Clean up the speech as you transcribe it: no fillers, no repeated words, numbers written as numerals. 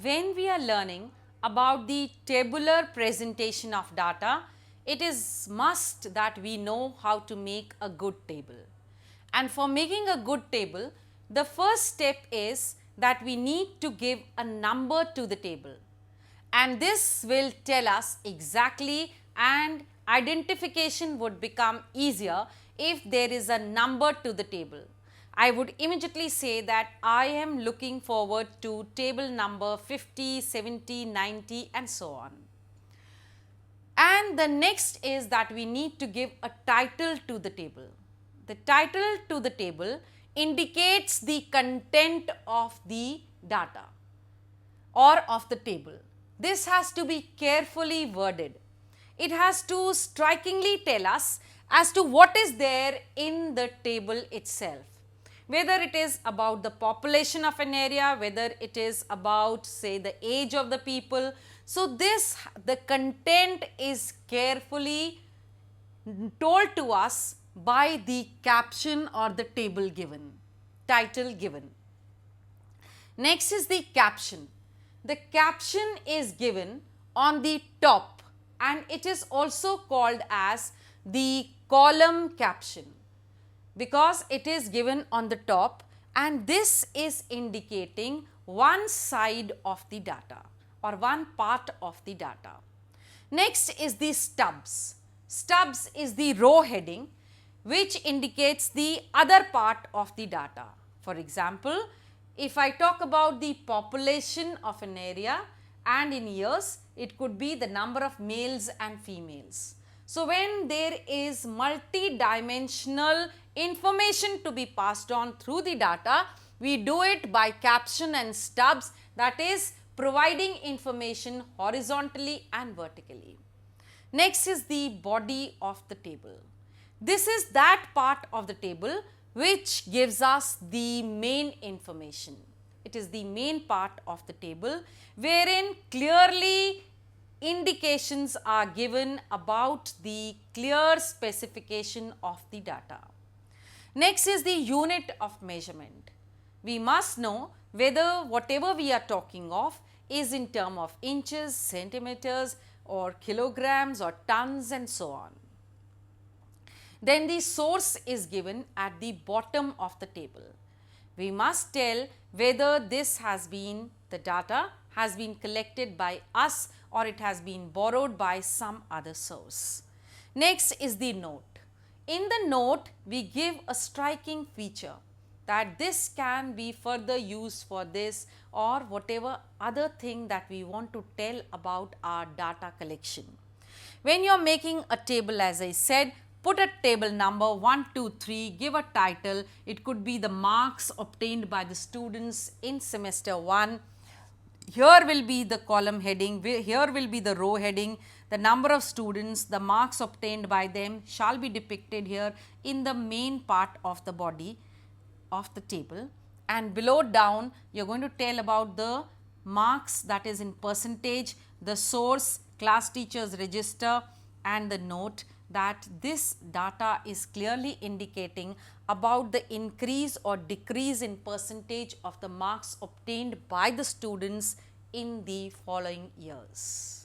When we are learning about the tabular presentation of data, it is must that we know how to make a good table. And for making a good table, the first step is that we need to give a number to the table. And this will tell us exactly, and identification would become easier if there is a number to the table. I would immediately say that I am looking forward to table number 50, 70, 90 and so on. And the next is that we need to give a title to the table. The title to the table indicates the content of the data or of the table. This has to be carefully worded. It has to strikingly tell us as to what is there in the table itself. Whether it is about the population of an area, whether it is about say the age of the people. So, the content is carefully told to us by the caption or the table given, title given. Next is the caption. The caption is given on the top and it is also called as the column caption because it is given on the top and this is indicating one side of the data or one part of the data. Next is the stubs. Stubs is the row heading which indicates the other part of the data. For example, if I talk about the population of an area and in years, it could be the number of males and females. So, when there is multi-dimensional information to be passed on through the data, we do it by caption and stubs, that is providing information horizontally and vertically. Next is the body of the table. This is that part of the table which gives us the main information. It is the main part of the table wherein clearly indications are given about the clear specification of the data. Next is the unit of measurement. We must know whether whatever we are talking of is in terms of inches, centimeters or kilograms or tons and so on. Then the source is given at the bottom of the table. We must tell whether this has been, the data has been collected by us or it has been borrowed by some other source. Next is the note. In the note, we give a striking feature that this can be further used for this or whatever other thing that we want to tell about our data collection. When you are making a table, as I said, put a table number 1, 2, 3, give a title. It could be the marks obtained by the students in semester 1. Here will be the column heading, here will be the row heading, the number of students, the marks obtained by them shall be depicted here in the main part of the body of the table, and below down you are going to tell about the marks, that is in percentage, the source, class teacher's register and the note, that this data is clearly indicating about the increase or decrease in percentage of the marks obtained by the students in the following years.